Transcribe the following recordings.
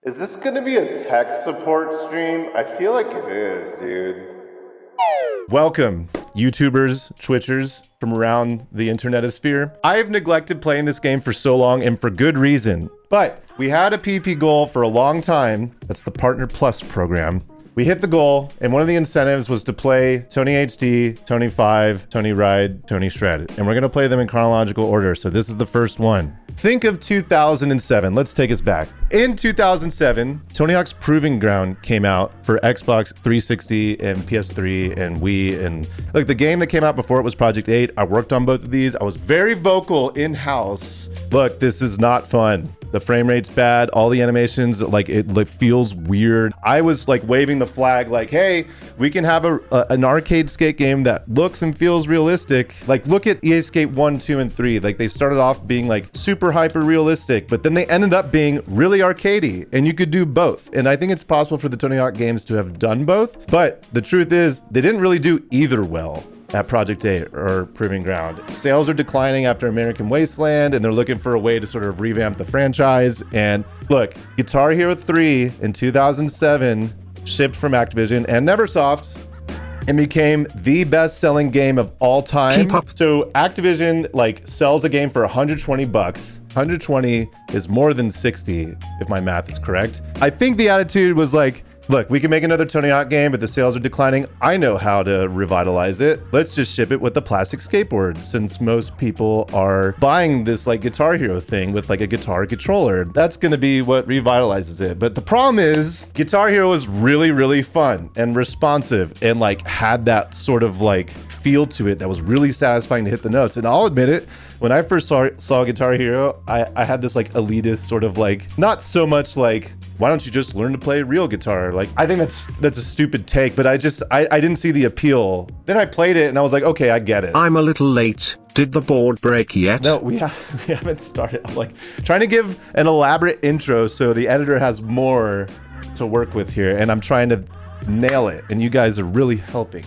Is this gonna be a tech support stream? I feel like it is, dude. Welcome, YouTubers, Twitchers from around the internetosphere. I've neglected playing this game for so long and for good reason, but we had a PP goal for a long time. That's the Partner Plus program. We hit the goal, and one of the incentives was to play Tony HD, Tony 5, Tony Ride, Tony Shred. And we're gonna play them in chronological order, so this is the first one. Think of 2007. Let's take us back. In 2007, Tony Hawk's Proving Ground came out for Xbox 360 and PS3 and Wii. And like the game that came out before it was Project 8. I worked on both of these. I was very vocal in-house. Look, this is not fun. The frame rate's bad. All the animations, it feels weird. I was like waving the flag like, hey, we can have an arcade skate game that looks and feels realistic. Like look at EA Skate 1, 2, and 3. Like they started off being like super hyper realistic, but then they ended up being really arcadey, and you could do both. And I think it's possible for the Tony Hawk games to have done both, but the truth is they didn't really do either well at Project 8 or Proving Ground. Sales are declining after American Wasteland, and they're looking for a way to sort of revamp the franchise. And look, Guitar Hero 3 in 2007 shipped from Activision and Neversoft and became the best-selling game of all time. Keep up. So Activision like sells a game for 120 bucks. 120 is more than 60 if my math is correct. I think the attitude was like, look, we can make another Tony Hawk game, but the sales are declining. I know how to revitalize it. Let's just ship it with the plastic skateboard, since most people are buying this like Guitar Hero thing with like a guitar controller. That's gonna be what revitalizes it. But the problem is, Guitar Hero was really, really fun and responsive and like had that sort of like feel to it that was really satisfying to hit the notes. And I'll admit it, when I first saw Guitar Hero, I had this like elitist sort of like, not so much like, why don't you just learn to play real guitar? Like, I think that's a stupid take, but I didn't see the appeal. Then I played it and I was like, okay, I get it. I'm a little late. Did the board break yet? No, we haven't started. I'm like trying to give an elaborate intro so the editor has more to work with here, and I'm trying to nail it, and you guys are really helping.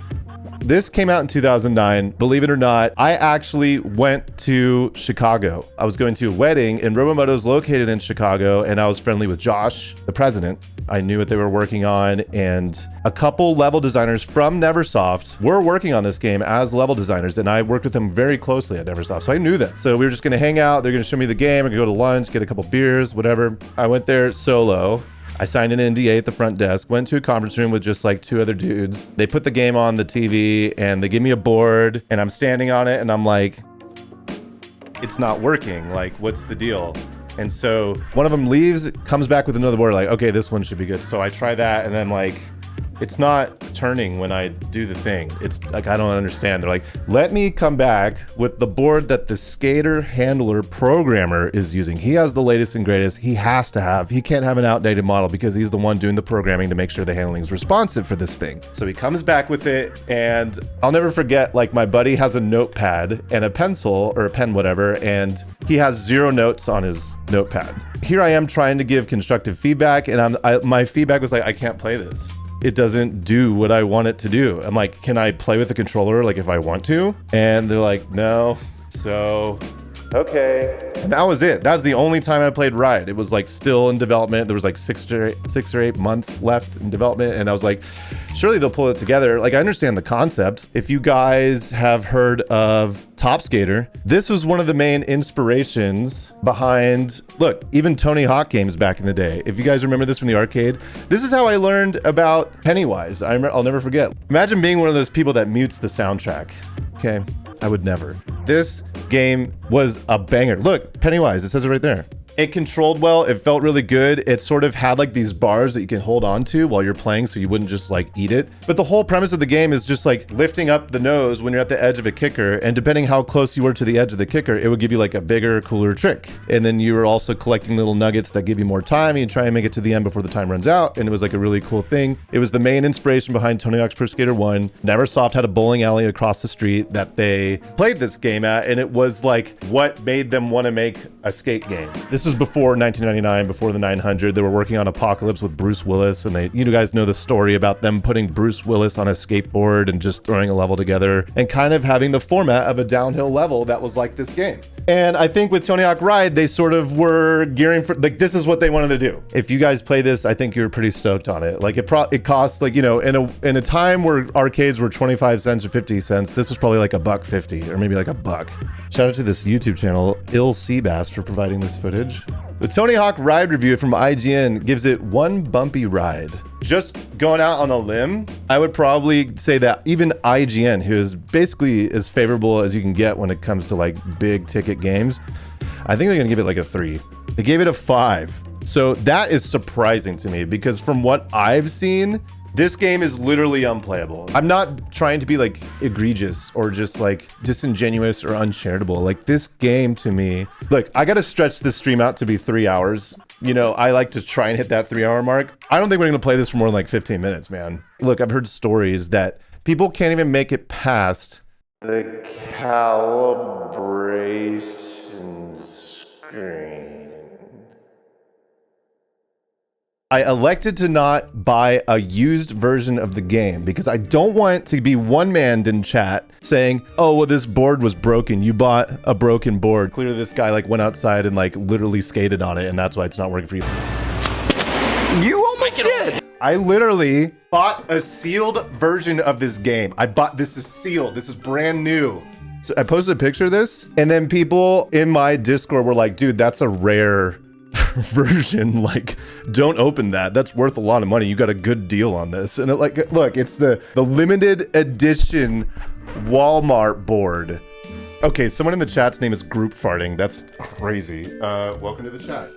This came out in 2009. Believe it or not, I actually went to Chicago. I was going to a wedding, and Robomoto is located in Chicago, and I was friendly with Josh, the president. I knew what they were working on, and a couple level designers from Neversoft were working on this game as level designers, and I worked with them very closely at Neversoft, so I knew that. So we were just gonna hang out, they're gonna show me the game, we're gonna go to lunch, get a couple beers, whatever. I went there solo. I signed an NDA at the front desk, went to a conference room with just like two other dudes. They put the game on the TV and they give me a board, and I'm standing on it and I'm like, it's not working. Like, what's the deal? And so one of them leaves, comes back with another board, like, okay, this one should be good. So I try that, and then like, it's not turning when I do the thing. It's like, I don't understand. They're like, let me come back with the board that the skater handler programmer is using. He has the latest and greatest. He can't have an outdated model because he's the one doing the programming to make sure the handling is responsive for this thing. So he comes back with it, and I'll never forget, like my buddy has a notepad and a pencil or a pen, whatever, and he has 0 notes on his notepad. Here I am trying to give constructive feedback, and my feedback was like, I can't play this. It doesn't do what I want it to do. I'm like, can I play with the controller like if I want to? And they're like, no. So, okay. And that was it. That was the only time I played Ride. It was like still in development. There was like 6 or 8 months left in development. And I was like, surely they'll pull it together. Like, I understand the concept. If you guys have heard of Top Skater, this was one of the main inspirations behind, look, even Tony Hawk games back in the day. If you guys remember this from the arcade, this is how I learned about Pennywise. I'll never forget. Imagine being one of those people that mutes the soundtrack. Okay, I would never. This game was a banger. Look, Pennywise, it says it right there. It controlled well. It felt really good. It sort of had like these bars that you can hold on to while you're playing so you wouldn't just like eat it. But the whole premise of the game is just like lifting up the nose when you're at the edge of a kicker. And depending how close you were to the edge of the kicker, it would give you like a bigger, cooler trick. And then you were also collecting little nuggets that give you more time. And you try and make it to the end before the time runs out. And it was like a really cool thing. It was the main inspiration behind Tony Hawk's Pro Skater 1. Neversoft had a bowling alley across the street that they played this game at. And it was like what made them want to make a skate game. This was before 1999, before the 900. They were working on Apocalypse with Bruce Willis, and you guys know the story about them putting Bruce Willis on a skateboard and just throwing a level together and kind of having the format of a downhill level that was like this game. And I think with Tony Hawk Ride, they sort of were gearing for, like, this is what they wanted to do. If you guys play this, I think you're pretty stoked on it. Like, it costs, like, you know, in a time where arcades were 25 cents or 50 cents, this was probably like $1.50 or maybe like $1. Shout out to this YouTube channel, Il Seabass, for providing this footage. The Tony Hawk Ride review from IGN gives it one bumpy ride. Just going out on a limb, I would probably say that even IGN, who is basically as favorable as you can get when it comes to like big ticket games, I think they're gonna give it like a 3. They gave it a 5. So that is surprising to me because from what I've seen, this game is literally unplayable. I'm not trying to be like egregious or just like disingenuous or uncharitable. Like this game to me, look, I gotta stretch this stream out to be 3 hours. You know, I like to try and hit that 3-hour mark. I don't think we're gonna play this for more than like 15 minutes, man. Look, I've heard stories that people can't even make it past the calibration screen. I elected to not buy a used version of the game because I don't want to be one man in chat saying, oh, well, this board was broken. You bought a broken board. Clearly this guy like went outside and like literally skated on it and that's why it's not working for you. You almost did. I literally bought a sealed version of this game. This is sealed. This is brand new. So I posted a picture of this and then people in my Discord were like, dude, that's a rare version. Like, don't open that. That's worth a lot of money. You got a good deal on this. And it, like, look, it's the limited edition Walmart board. Okay, someone in the chat's name is Group Farting. That's crazy. Welcome to the chat.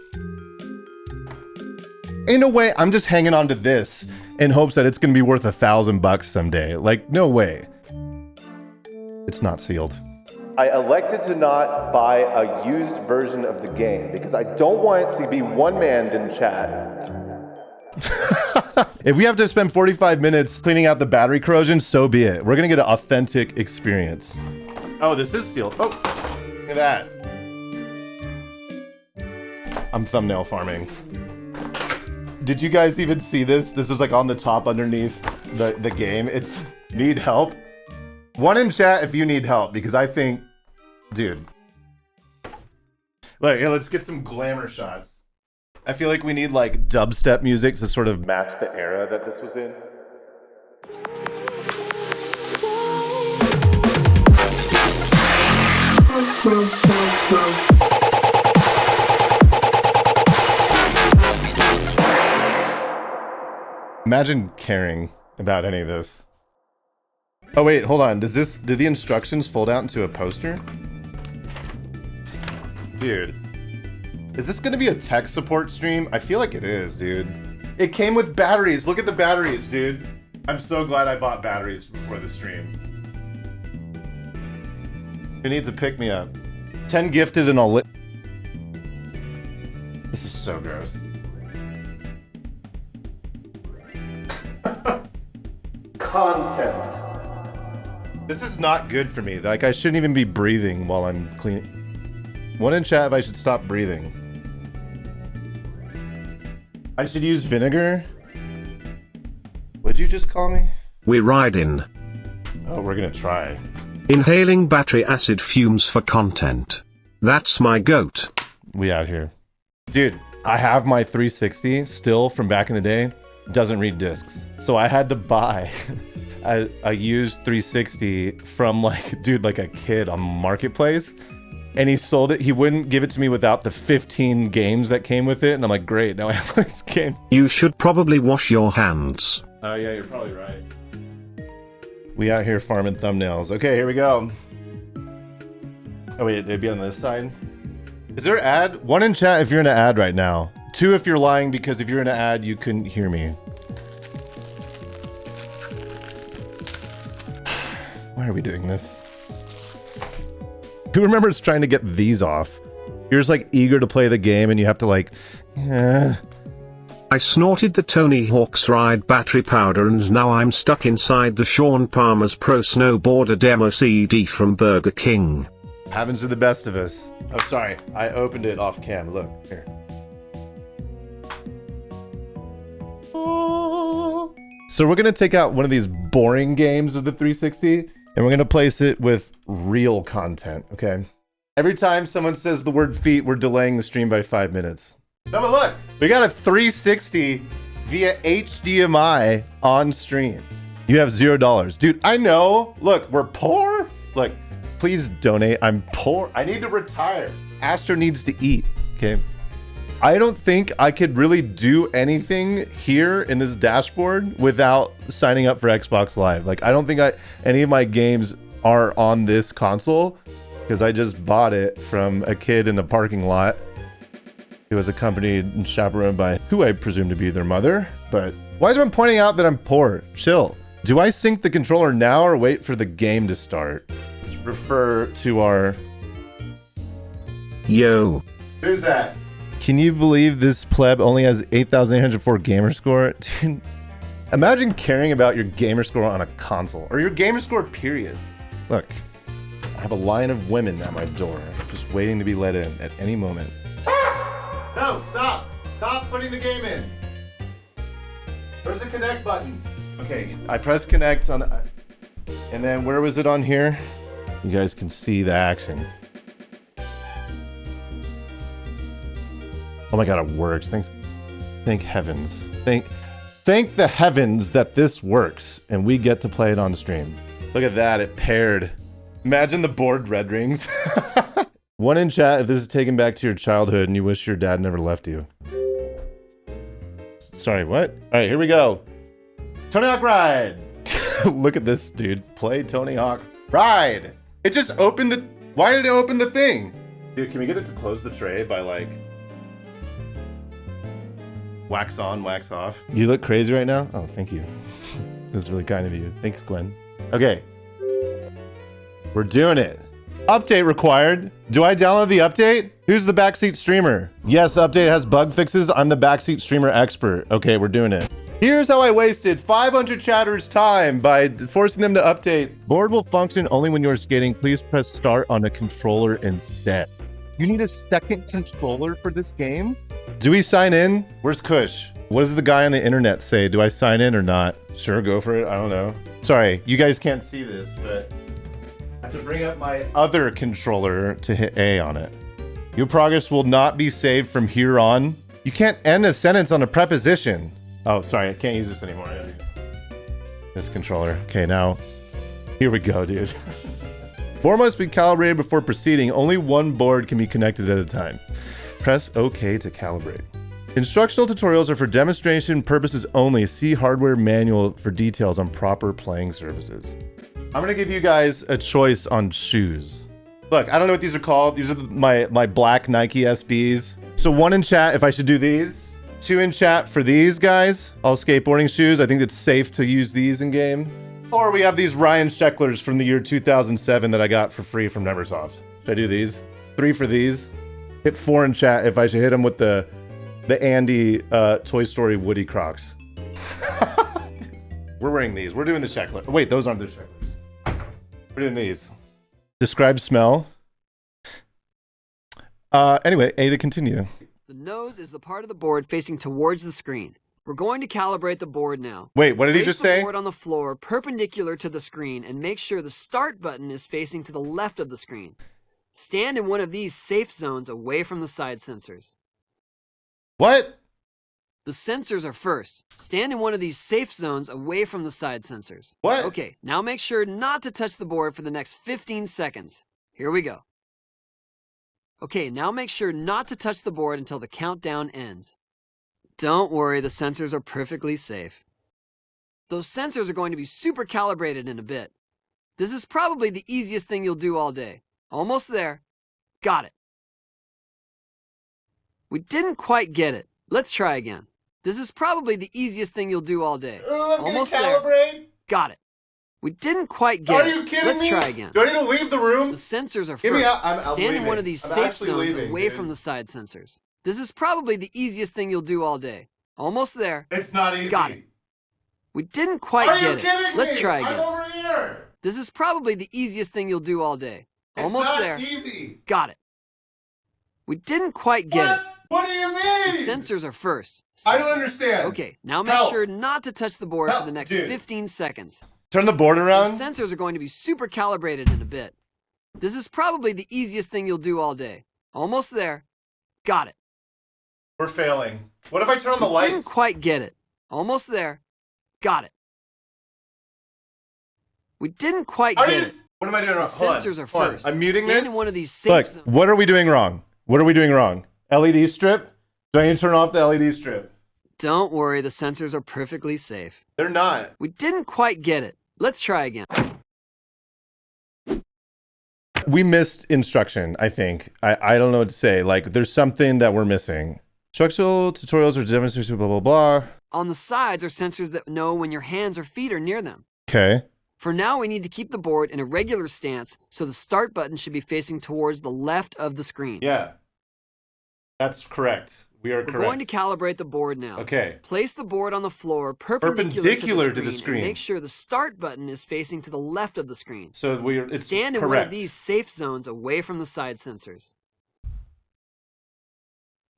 Ain't no way I'm just hanging on to this in hopes that it's gonna be worth $1,000 someday. Like, no way. It's not sealed. I elected to not buy a used version of the game because I don't want to be one man in chat. If we have to spend 45 minutes cleaning out the battery corrosion, so be it. We're gonna get an authentic experience. Oh, this is sealed. Oh, look at that. I'm thumbnail farming. Did you guys even see this? This is like on the top underneath the game. It's need help. One in chat if you need help, because I think, dude. Look, here, let's get some glamour shots. I feel like we need like dubstep music to sort of match the era that this was in. Imagine caring about any of this. Oh wait, hold on. Did the instructions fold out into a poster? Dude. Is this gonna be a tech support stream? I feel like it is, dude. It came with batteries. Look at the batteries, dude. I'm so glad I bought batteries before the stream. Who needs a pick-me-up? 10 gifted and I'll lit. This is so gross. Content. This is not good for me. Like, I shouldn't even be breathing while I'm cleaning. One in chat if I should stop breathing. I should use vinegar? What'd you just call me? We're riding. Oh, we're gonna try. Inhaling battery acid fumes for content. That's my goat. We out here. Dude, I have my 360 still from back in the day. Doesn't read discs. So I had to buy a used 360 from like, dude, like a kid on Marketplace. And he sold it. He wouldn't give it to me without the 15 games that came with it. And I'm like, great, now I have these games. You should probably wash your hands. Oh yeah, you're probably right. We out here farming thumbnails. Okay, here we go. Oh wait, they'd be on this side. Is there an ad? One in chat if you're in an ad right now. 2 if you're lying, because if you're in an ad, you couldn't hear me. Why are we doing this? Who remembers trying to get these off? You're just like eager to play the game and you have to like, I snorted the Tony Hawk's Ride battery powder and now I'm stuck inside the Sean Palmer's Pro Snowboarder demo CD from Burger King. Happens to the best of us. Oh, sorry. I opened it off cam. Look, here. So we're gonna take out one of these boring games of the 360 and we're gonna place it with real content, okay? Every time someone says the word feet, we're delaying the stream by 5 minutes. No, but look, we got a 360 via HDMI on stream. You have $0. Dude, I know. Look, we're poor. Look, please donate. I'm poor. I need to retire. Astro needs to eat, okay? I don't think I could really do anything here in this dashboard without signing up for Xbox Live. Like, I don't think any of my games are on this console because I just bought it from a kid in a parking lot. It was accompanied and chaperoned by who I presume to be their mother. But why is everyone pointing out that I'm poor? Chill. Do I sync the controller now or wait for the game to start? Let's refer to our... Yo. Who's that? Can you believe this pleb only has 8,804 gamer score? Dude, imagine caring about your gamer score on a console, or your gamer score period. Look, I have a line of women at my door, just waiting to be let in at any moment. No, stop! Stop putting the game in! Where's the connect button? Okay, I press connect on, and then where was it on here? You guys can see the action. Oh my god, it works. Thank heavens. Thank the heavens that this works and we get to play it on stream. Look at that, it paired. Imagine the board red rings. One in chat if this is taken back to your childhood and you wish your dad never left you. Sorry, what? All right, here we go. Tony Hawk Ride. Look at this, dude. Play Tony Hawk Ride. It just opened the... Why did it open the thing? Dude, can we get it to close the tray by like... wax on, wax off? You look crazy right now? Oh, thank you. That's really kind of you. Thanks, Gwen. Okay. We're doing it. Update required. Do I download the update? Who's the backseat streamer? Yes, update has bug fixes. I'm the backseat streamer expert. Okay, we're doing it. Here's how I wasted 500 chatters' time by forcing them to update. Board will function only when you're skating. Please press start on a controller instead. You need a second controller for this game? Do we sign in? Where's Kush? What does the guy on the internet say? Do I sign in or not? Sure, go for it. I don't know. Sorry, you guys can't see this, but I have to bring up my other controller to hit A on it. Your progress will not be saved from here on. You can't end a sentence on a preposition. Oh, sorry, I can't use this anymore. I gotta use this controller. Okay, now, here we go, dude. Board must be calibrated before proceeding. Only one board can be connected at a time. Press OK to calibrate. Instructional tutorials are for demonstration purposes only. See hardware manual for details on proper playing surfaces. I'm gonna give you guys a choice on shoes. Look, I don't know what these are called. These are my black Nike SBs. So 1 in chat if I should do these. 2 in chat for these guys. All skateboarding shoes. I think it's safe to use these in game. Or we have these Ryan Shecklers from the year 2007 that I got for free from Neversoft. Should I do these? 3 for these. Hit 4 in chat if I should hit them with the Andy Toy Story Woody Crocs. We're wearing these. We're doing the Sheckler. Wait, those aren't the Shecklers. We're doing these. Describe smell. Anyway, A to continue. The nose is the part of the board facing towards the screen. We're going to calibrate the board now. Wait, what did he just say? Place the board on the floor perpendicular to the screen and make sure the start button is facing to the left of the screen. Stand in one of these safe zones away from the side sensors. What? The sensors are first. Stand in one of these safe zones away from the side sensors. What? Okay, now make sure not to touch the board for the next 15 seconds. Here we go. Okay, now make sure not to touch the board until the countdown ends. Don't worry, the sensors are perfectly safe. Those sensors are going to be super calibrated in a bit. This is probably the easiest thing you'll do all day. Almost there. Got it. We didn't quite get it. Let's try again. This is probably the easiest thing you'll do all day. Almost there. Got it. We didn't quite get it. Are you kidding me? Let's try again. Do I need to leave the room? The sensors are Give me first. I'm Stand leaving. in one of these I'm safe actually zones leaving, away dude. from the side sensors. This is probably the easiest thing you'll do all day. Almost there. It's not easy. Got it. We didn't quite Are you get kidding it. Let's me? try again. I'm over here. This is probably the easiest thing you'll do all day. It's Almost not there. easy. Got it. We didn't quite get What? it. What do you The mean? sensors are first. I don't Sensors. understand. Okay, now make Help. sure not to touch the board for Help, the next dude. 15 seconds. Turn the board around. Those sensors are going to be super calibrated in a bit. This is probably the easiest thing you'll do all day. Almost there. Got it. We're failing. What if I turn on the lights? Didn't quite get it. Almost there. Got it. We didn't quite get it. What am I doing wrong? The sensors are first. I'm muting Stand this. in one of these safe Look, zones. what are we doing wrong? What are we doing wrong? LED strip? Do I need to turn off the LED strip? Don't worry, the sensors are perfectly safe. They're not. We didn't quite get it. Let's try again. We missed instruction, I think. I don't know what to say. Like, there's something that we're missing. Instructional tutorials or demonstrations, blah, blah, blah. On the sides are sensors that know when your hands or feet are near them. Okay. For now, we need to keep the board in a regular stance, so the start button should be facing towards the left of the screen. Yeah. That's correct. We are correct. We're going to calibrate the board now. Okay. Place the board on the floor perpendicular to the screen, and make sure the start button is facing to the left of the screen. So it's Stand in correct. one of these safe zones away from the side sensors.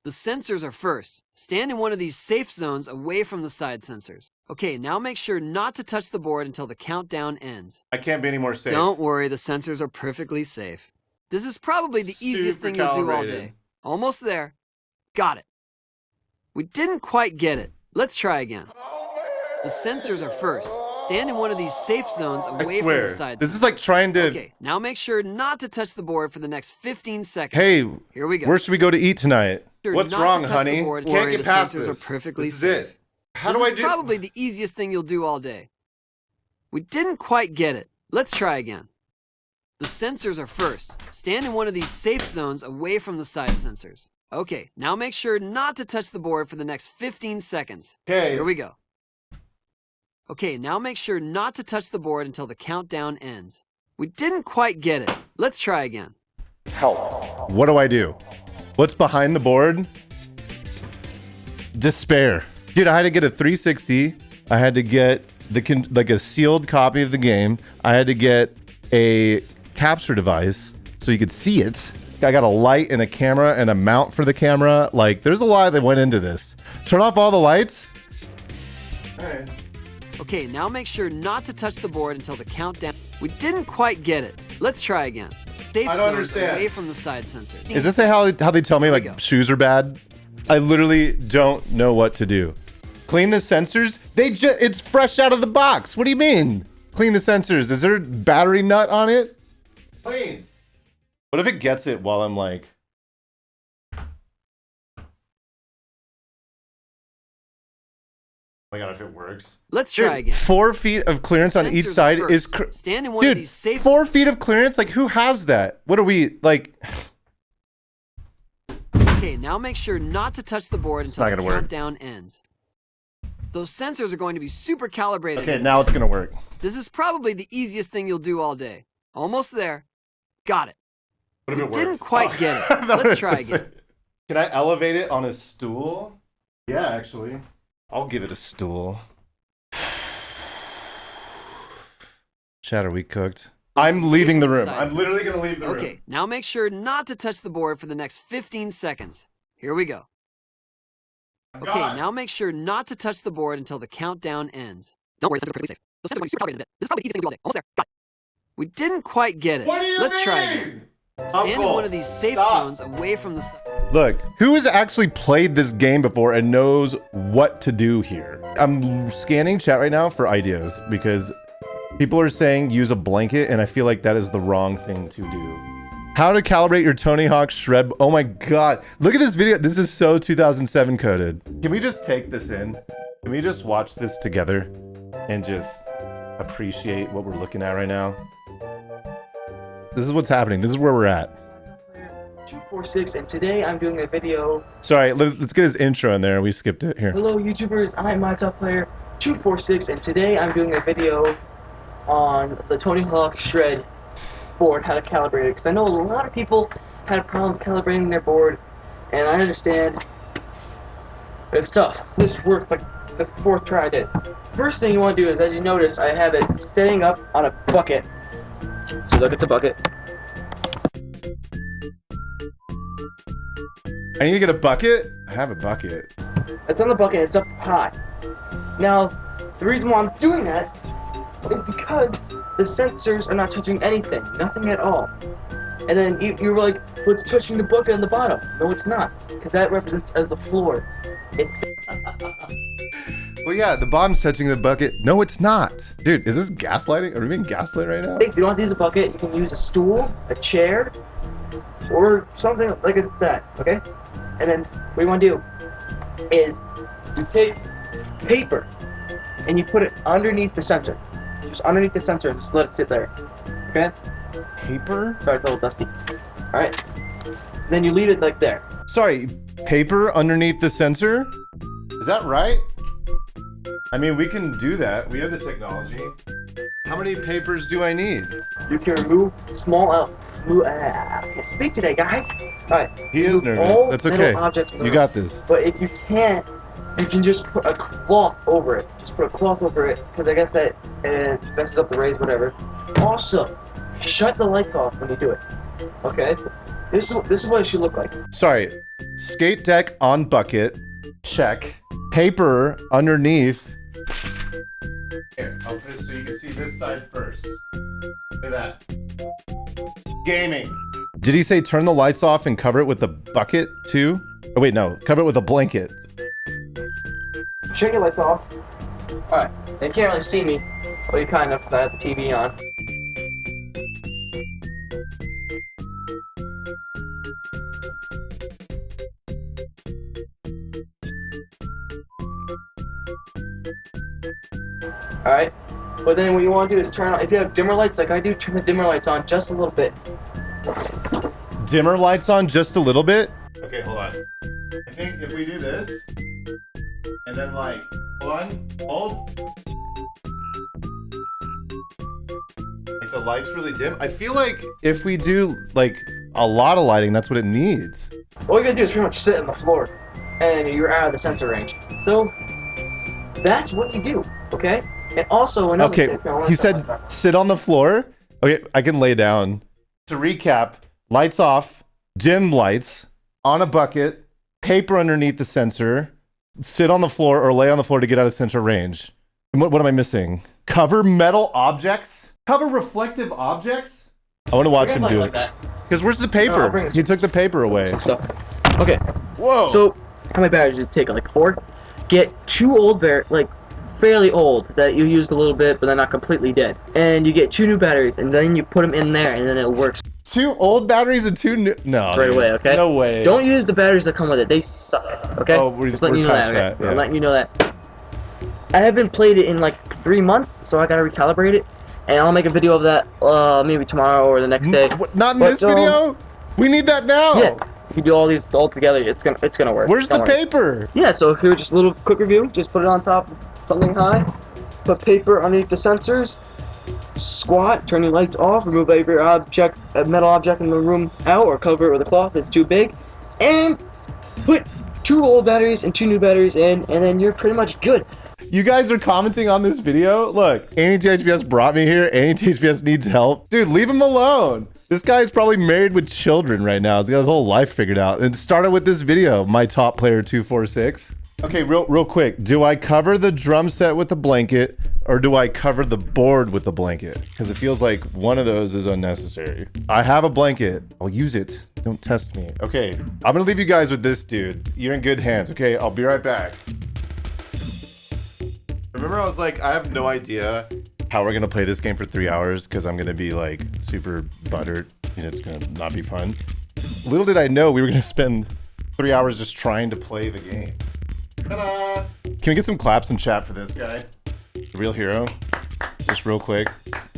The sensors are first. Stand in one of these safe zones away from the side sensors. Okay, now make sure not to touch the board until the countdown ends. I can't be any more safe. Don't worry, the sensors are perfectly safe. This is probably the easiest thing you'll do all day. Almost there. Got it. We didn't quite get it. Let's try again. The sensors are first. Stand in one of these safe zones away from the side. This is like trying to... Okay, now make sure not to touch the board for the next 15 seconds. Hey, here we go. Where should we go to eat tonight? What's not wrong, to touch honey? The board. Can't Worry, get past the sensors this. are perfectly This is safe. it. How do I do? This is probably the easiest thing you'll do all day. We didn't quite get it. Let's try again. The sensors are first. Stand in one of these safe zones away from the side sensors. Okay, now make sure not to touch the board for the next 15 seconds. Okay. Here we go. Okay, now make sure not to touch the board until the countdown ends. We didn't quite get it. Let's try again. Help. What do I do? What's behind the board? Despair. Dude, I had to get a 360. I had to get like a sealed copy of the game. I had to get a capture device so you could see it. I got a light and a camera and a mount for the camera. Like, there's a lot that went into this. Turn off all the lights. All right. Okay, now make sure not to touch the board until the countdown. We didn't quite get it. Let's try again. Safe I don't zones understand. away from the side sensors. Is this how they tell me like shoes are bad? I literally don't know what to do. Clean the sensors? It's fresh out of the box. What do you mean? Clean the sensors. Is there a battery nut on it? Clean. What if it gets it while I'm like... Oh my god, if it works. Let's try again. 4 feet of clearance on each side is... Stand in one of these safe... 4 feet of clearance? Like, who has that? What are we, like... Okay, now make sure not to touch the board until the countdown ends. Those sensors are going to be super calibrated. Okay, now it's gonna work. This is probably the easiest thing you'll do all day. Almost there. Got it. What if it works? Didn't quite get it. Let's try again. Can I elevate it on a stool? Yeah, actually. I'll give it a stool. Chat, are we cooked? I'm leaving the room. I'm literally gonna leave the room. Okay, now make sure not to touch the board for the next 15 seconds. Here we go. Okay, now make sure not to touch the board until the countdown ends. Don't worry, the sensors are perfectly safe. Those sensors are going to be super calibrated in a bit. This is probably the easiest thing to do all day. Almost there. Got it. We didn't quite get it. What do you Let's mean? try again. Stand in one of these safe zones away from the... Look, who has actually played this game before and knows what to do here? I'm scanning chat right now for ideas because people are saying use a blanket, and I feel like that is the wrong thing to do. How to calibrate your Tony Hawk shred. Oh my god. Look at this video. This is so 2007 coded. Can we just take this in? Can we just watch this together and just appreciate what we're looking at right now? This is what's happening. This is where we're at. 246, and today I'm doing a video. Sorry, let's get his intro in there. We skipped it here. Hello YouTubers, I'm MyTopPlayer 246, and today I'm doing a video on the Tony Hawk Shred board, how to calibrate it, because I know a lot of people had problems calibrating their board, and I understand it's tough. This worked like the 4th try I did. First thing you want to do is, as you notice, I have it standing up on a bucket. So look at the bucket. I need to get a bucket? I have a bucket. It's on the bucket, it's up high. Now, the reason why I'm doing that is because the sensors are not touching anything, nothing at all. And then you were like, well, it's touching the bucket on the bottom. No, it's not, because that represents as the floor. It's Well, yeah, the bottom's touching the bucket. No, it's not. Dude, is this gaslighting? Are we being gaslit right now? If you don't have to use a bucket, you can use a stool, a chair, or something like that, okay? And then what you want to do is you take paper and you put it underneath the sensor. Just underneath the sensor and just let it sit there, okay? Paper? Sorry, it's a little dusty. Alright? Then you leave it like there. Sorry, paper underneath the sensor? Is that right? I mean, we can do that. We have the technology. How many papers do I need? You can remove small I can't speak today, guys. Alright. He is nervous. all That's metal okay. objects in the You room. got this. But if you can't, you can just put a cloth over it. Just put a cloth over it, because I guess that messes up the rays, whatever. Also, shut the lights off when you do it. Okay? This is what it should look like. Sorry. Skate deck on bucket. Check. Paper underneath. Here, I'll put it so you can see this side first. Look at that. Gaming. Did he say turn the lights off and cover it with the bucket too? Oh wait, no. Cover it with a blanket. Shut your lights off. Alright. You can't really see me, but you kind of, because I have the TV on. Alright? But then what you want to do is turn on, if you have dimmer lights like I do, turn the dimmer lights on just a little bit. Dimmer lights on just a little bit? Okay, hold on. I think if we do this, and then like, hold on, hold. Like the light's really dim. I feel like if we do like a lot of lighting, that's what it needs. All you gotta do is pretty much sit on the floor, and you're out of the sensor range. So, that's what you do, okay? And also another Okay, tip, I wanna he talk said about that. sit on the floor. Okay, I can lay down. To recap, lights off, dim lights, on a bucket, paper underneath the sensor, sit on the floor or lay on the floor to get out of sensor range. And what am I missing? Cover metal objects? Cover reflective objects? I want to watch him do like it. that. Because where's the No, I'll paper? bring it. He took the paper away. Stuff. Okay, Whoa. so how many batteries did it take? Like 4? Get 2 old like fairly old that you used a little bit, but they're not completely dead. And you get 2 new batteries, and then you put them in there, and then it works 2 old batteries and 2 new. No. right dude. away. Okay. No way. Don't use the batteries that come with it. They suck. Okay. Oh, we're letting you know past that. Okay? yeah. I'm letting you know that. I haven't played it in like 3 months, so I gotta recalibrate it, and I'll make a video of that maybe tomorrow or the next day. Not in But, this video? We need that now. Yeah, you can do all these all together. It's gonna work. Where's the Don't worry. paper? Yeah, so here, just a little quick review. Just put it on top of something high. Put paper underneath the sensors. Squat. Turn your lights off. Remove every object, a metal object in the room out, or cover it with a cloth that's too big. And put 2 old batteries and 2 new batteries in, and then you're pretty much good. You guys are commenting on this video? Look, THPS brought me here. THPS needs help. Dude, leave him alone. This guy's probably married with children right now. He's got his whole life figured out. And it started with this video, my top player 246. Okay, real quick. Do I cover the drum set with a blanket or do I cover the board with a blanket? Because it feels like one of those is unnecessary. I have a blanket. I'll use it. Don't test me. Okay, I'm gonna leave you guys with this dude. You're in good hands. Okay, I'll be right back. Remember I was like, I have no idea how we're gonna play this game for 3 hours because I'm gonna be like super buttered and it's gonna not be fun. Little did I know we were gonna spend 3 hours just trying to play the game. Ta-da! Can we get some claps in chat for this guy? The real hero. Just real quick.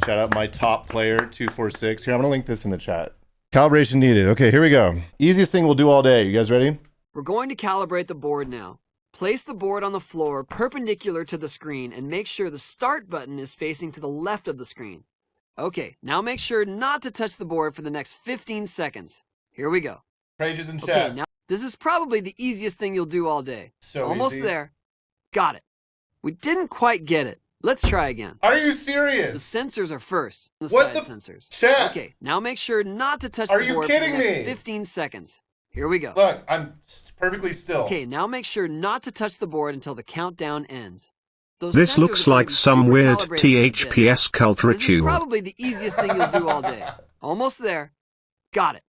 Shout out my top player 246. Here, I'm gonna link this in the chat. Calibration needed. Okay, here we go. Easiest thing we'll do all day. You guys ready? We're going to calibrate the board now. Place the board on the floor perpendicular to the screen and make sure the start button is facing to the left of the screen. Okay, now make sure not to touch the board for the next 15 seconds. Here we go. Pages in Okay, chat. now this is probably the easiest thing you'll do all day. So Almost easy. there. Got it. We didn't quite get it. Let's try again. Are you The serious? sensors are first. The What side the- sensors. Chat. Okay, now make sure not to touch Are the you board for the kidding next me? 15 seconds. Here we go. Look, I'm perfectly still. Okay, now make sure not to touch the board until the countdown ends. Those This sensors looks are gonna like be some super weird calibrated in a bit. THPS cult This is ritual. probably the easiest thing you'll do all day. Almost there. Got it.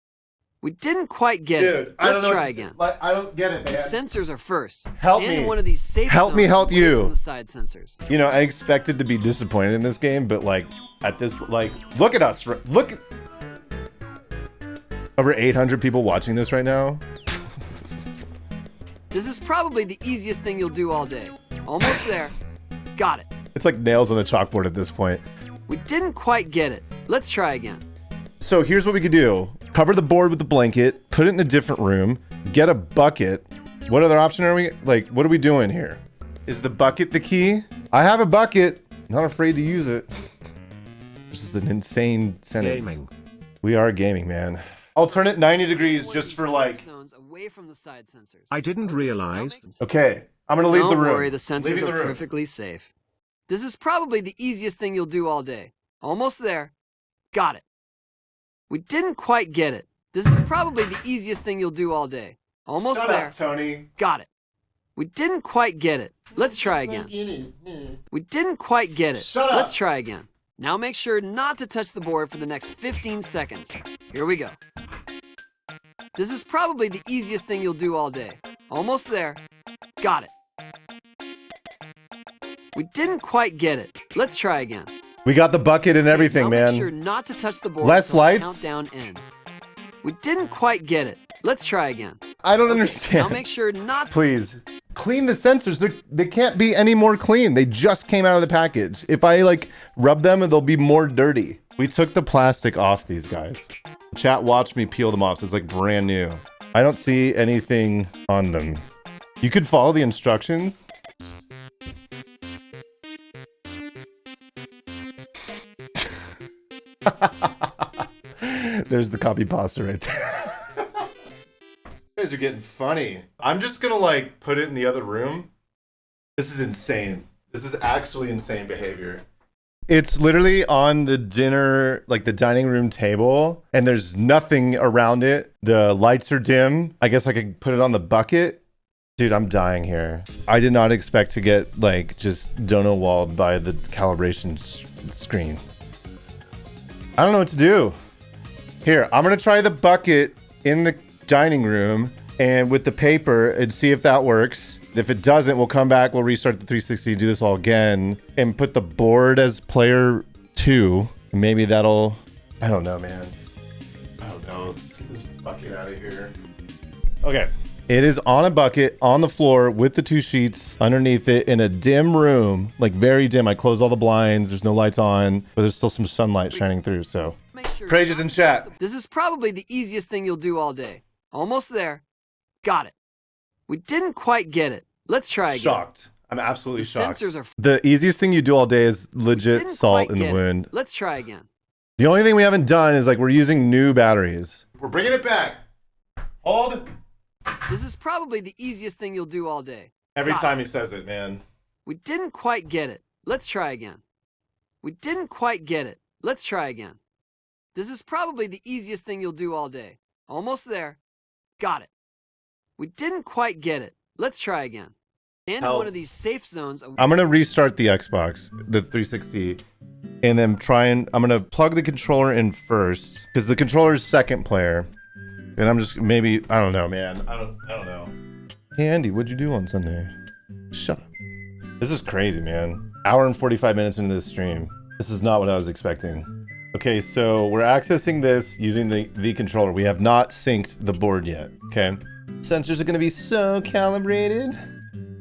We didn't quite get it. Let's try again. Like, I don't get it, The man. sensors are first. Help Stand me. in one of these safe Help me zones help away you. from the side sensors. You know, I expected to be disappointed in this game, but like at this, like, look at us. Look at over 800 people watching this right now. This is probably the easiest thing you'll do all day. Almost there. Got it. It's like nails on a chalkboard at this point. We didn't quite get it. Let's try again. So here's what we could do. Cover the board with the blanket, put it in a different room, get a bucket. What other option are we, like, what are we doing here? Is the bucket the key? I have a bucket, not afraid to use it. This is an insane sentence. Gaming. We are gaming, man. I'll turn it 90 degrees just for like, Zones away from the side sensors. I didn't realize. okay, I'm gonna leave the Don't room. worry, the sensors Leaving the are room. perfectly safe. This is probably the easiest thing you'll do all day. Almost there. Got it. We didn't quite get it. This is probably the easiest thing you'll do all day. Almost Shut there. up, Tony. Got it. We didn't quite get it. Let's try again. We didn't quite get it. Shut up. Let's try again. Now make sure not to touch the board for the next 15 seconds. Here we go. This is probably the easiest thing you'll do all day. Almost there. Got it. We didn't quite get it. Let's try again. We got the bucket and everything, Now man. Make sure not to touch the board Less until lights? the countdown ends. We didn't quite get it. Let's try again. I don't Now understand. make sure not. Please clean the sensors. They can't be any more clean. They just came out of the package. If I like rub them, they'll be more dirty. We took the plastic off these guys. Chat watched me peel them off. So it's like brand new. I don't see anything on them. You could follow the instructions. There's the copy pasta right there. You guys are getting funny. I'm just gonna like put it in the other room. This is insane. This is actually insane behavior. It's literally on the dinner, like the dining room table, and there's nothing around it. The lights are dim. I guess I could put it on the bucket. Dude, I'm dying here. I did not expect to get like just dono-walled by the calibration screen. I don't know what to do. Here, I'm gonna try the bucket in the dining room and with the paper and see if that works. If it doesn't, we'll come back, we'll restart the 360, do this all again, and put the board as player 2. Maybe that'll, I don't know, man. I don't know. Let's get this bucket out of here. Okay. It is on a bucket on the floor with the 2 sheets underneath it in a dim room, like very dim. I closed all the blinds. There's no lights on, but there's still some sunlight shining through. So, Make sure Prages not in to chat. touch the- This is probably the easiest thing you'll do all day. Almost there. Got it. We didn't quite get it. Let's try again. shocked. I'm absolutely The shocked. sensors are. The easiest thing you do all day is legit Didn't salt quite in the get it. wound. Let's try again. The only thing we haven't done is like we're using new batteries. We're bringing it back. Hold. This is probably the easiest thing you'll do all day. Every Got time he says it, man. We didn't quite get it. Let's try again. We didn't quite get it. Let's try again. This is probably the easiest thing you'll do all day. Almost there. Got it. We didn't quite get it. Let's try again. And in Help. one of these safe zones. I'm gonna restart the Xbox, the 360, and then I'm gonna plug the controller in first, because the controller's second player. And I'm just, maybe, I don't know, man. I don't know. Hey, Andy, what'd you do on Sunday? Shut up. This is crazy, man. Hour and 45 minutes into this stream. This is not what I was expecting. Okay, so we're accessing this using the controller. We have not synced the board yet, okay? Sensors are gonna be so calibrated.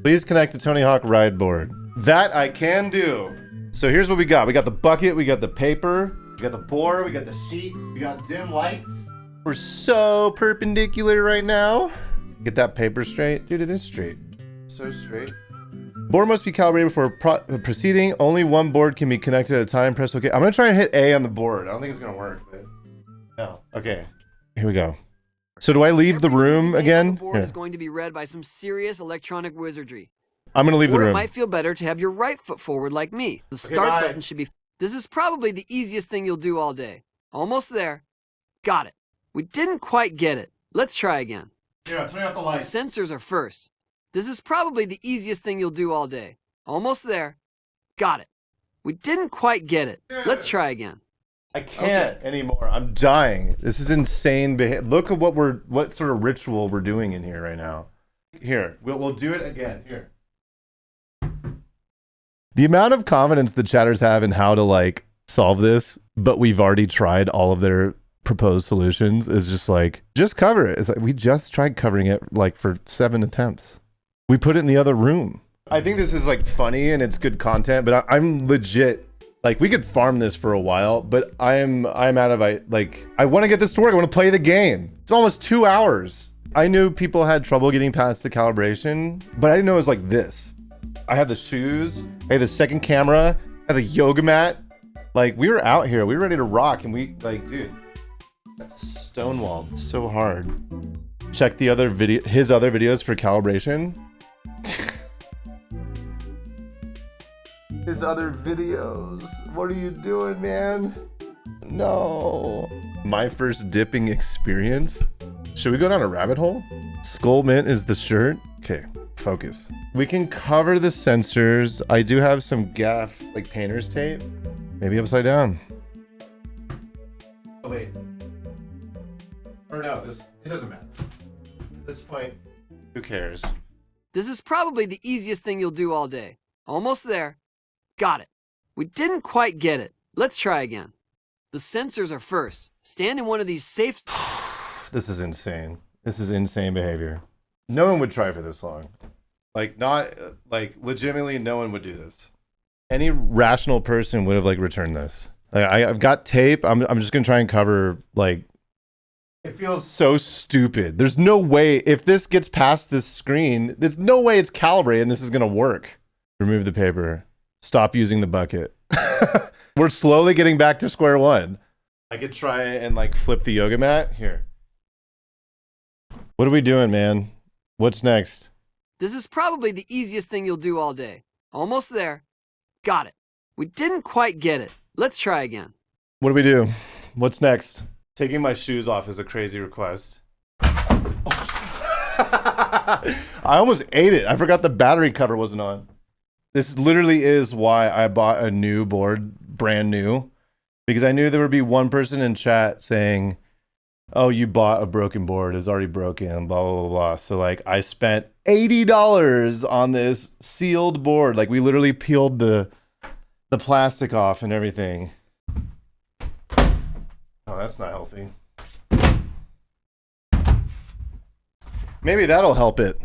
Please connect to Tony Hawk Ride Board. That I can do. So here's what we got. We got the bucket, we got the paper, we got the board, we got the sheet, we got dim lights. We're so perpendicular right now. Get that paper straight. Dude, it is straight. So straight. Board must be calibrated before proceeding. Only one board can be connected at a time. Press OK. I'm going to try and hit A on the board. I don't think it's going to work, but no. Okay. Here we go. So do I leave the room Everything on again? the board Here. is going to be read by some serious electronic wizardry. I'm going to leave the Or it room. might feel better to have your right foot forward like me. The start bye. button should be. This is probably the easiest thing you'll do all day. Almost there. Got it. We didn't quite get it. Let's try again. Yeah, turn off the The lights. sensors are first. This is probably the easiest thing you'll do all day. Almost there. Got it. We didn't quite get it. Let's try again. I can't anymore. I'm dying. This is insane. Look at what sort of ritual we're doing in here right now. Here, we'll do it again. Here. The amount of confidence the chatters have in how to like solve this, but we've already tried all of their proposed solutions is just like, just cover it. It's like we just tried covering it like for 7 attempts. We put it in the other room. I think this is like funny and it's good content, but I'm legit like we could farm this for a while, but I'm out of I want to get this to work. I want to play the game. It's almost 2 hours. I knew people had trouble getting past the calibration, but I didn't know it was like this. I had the shoes, I had the second camera, I had the yoga mat. Like we were out here, we were ready to rock, and we like, dude, that's stonewalled so hard. Check the other his other videos for calibration. His other videos. What are you doing, man? No. My first dipping experience. Should we go down a rabbit hole? Skull Mint is the shirt. Okay, focus. We can cover the sensors. I do have some gaff, like painter's tape. Maybe upside down. Oh wait. Or no, it doesn't matter. At this point, who cares? This is probably the easiest thing you'll do all day. Almost there. Got it. We didn't quite get it. Let's try again. The sensors are first. Stand in one of these safe... This is insane. This is insane behavior. No one would try for this long. Like, not, like, legitimately, no one would do this. Any rational person would have, like, returned this. Like, I've got tape. I'm just gonna try and cover, like... It feels so stupid. There's no way, if this gets past this screen, there's no way it's calibrated and this is gonna work. Remove the paper. Stop using the bucket. We're slowly getting back to square one. I could try and, like, flip the yoga mat. Here. What are we doing, man? What's next? This is probably the easiest thing you'll do all day. Almost there. Got it. We didn't quite get it. Let's try again. What do we do? What's next? Taking my shoes off is a crazy request. Oh. I almost ate it. I forgot the battery cover wasn't on. This literally is why I bought a new board, brand new, because I knew there would be one person in chat saying, oh, you bought a broken board, it's already broken, blah, blah, blah, blah. So like I spent $80 on this sealed board. Like we literally peeled the plastic off and everything. Oh, that's not healthy. Maybe that'll help it.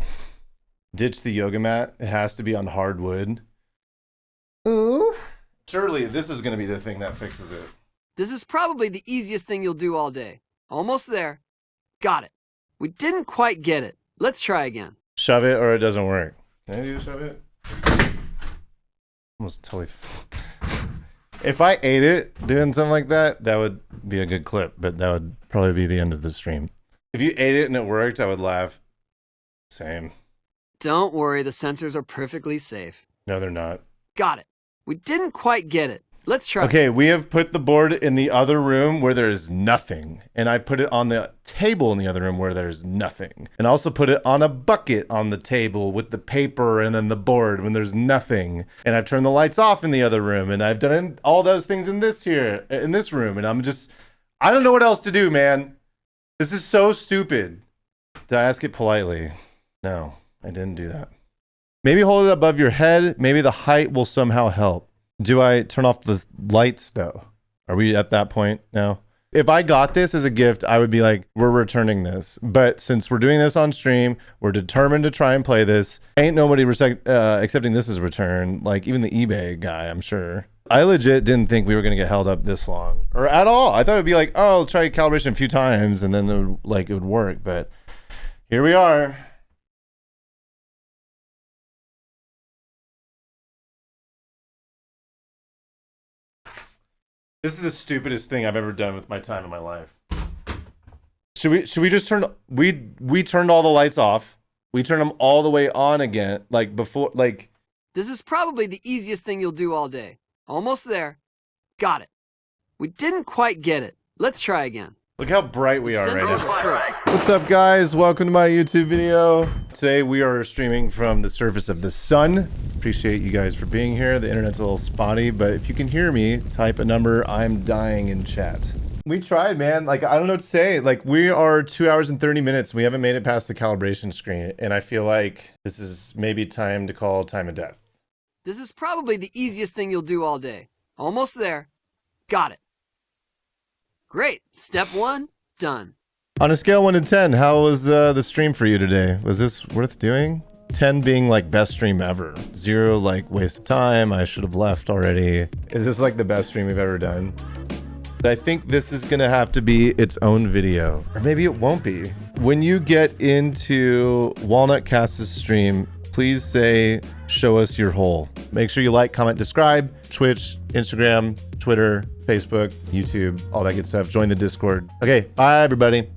Ditch the yoga mat. It has to be on hardwood. Ooh. Surely this is going to be the thing that fixes it. This is probably the easiest thing you'll do all day. Almost there. Got it. We didn't quite get it. Let's try again. Shove it or it doesn't work. Can I do shove it? Almost totally. If I ate it doing something like that, that would be a good clip, but that would probably be the end of the stream. If you ate it and it worked, I would laugh. Same. Don't worry, the sensors are perfectly safe. No, they're not. Got it. We didn't quite get it. Let's try. Okay, we have put the board in the other room where there's nothing. And I put it on the table in the other room where there's nothing. And also put it on a bucket on the table with the paper and then the board when there's nothing. And I've turned the lights off in the other room. And I've done all those things in this room. And I don't know what else to do, man. This is so stupid. Did I ask it politely? No, I didn't do that. Maybe hold it above your head. Maybe the height will somehow help. Do I turn off the lights though? Are we at that point now? If I got this as a gift, I would be like, we're returning this. But since we're doing this on stream, we're determined to try and play this. Ain't nobody accepting this as return. Like even the eBay guy, I'm sure. I legit didn't think we were going to get held up this long or at all. I thought it'd be like, oh, I'll try calibration a few times and then it would work. But here we are. This is the stupidest thing I've ever done with my time in my life. Should we just turn, we turned all the lights off. We turned them all the way on again, like before, like. This is probably the easiest thing you'll do all day. Almost there. Got it. We didn't quite get it. Let's try again. Look how bright we are right Sensors now. are first. What's up, guys? Welcome to my YouTube video. Today we are streaming from the surface of the sun. Appreciate you guys for being here. The internet's a little spotty, but if you can hear me, type a number. I'm dying in chat. We tried, man. Like, I don't know what to say. Like, we are 2 hours and 30 minutes. We haven't made it past the calibration screen. And I feel like this is maybe time to call time of death. This is probably the easiest thing you'll do all day. Almost there. Got it. Great. Step 1, done. On a scale 1 to 10, how was the stream for you today? Was this worth doing? 10 being like best stream ever. 0 like waste of time. I should have left already. Is this like the best stream we've ever done? I think this is gonna have to be its own video, or maybe it won't be. When you get into Walnut Cast's stream, please say, show us your hole. Make sure you like, comment, subscribe, Twitch, Instagram, Twitter, Facebook, YouTube, all that good stuff. Join the Discord. Okay, bye everybody.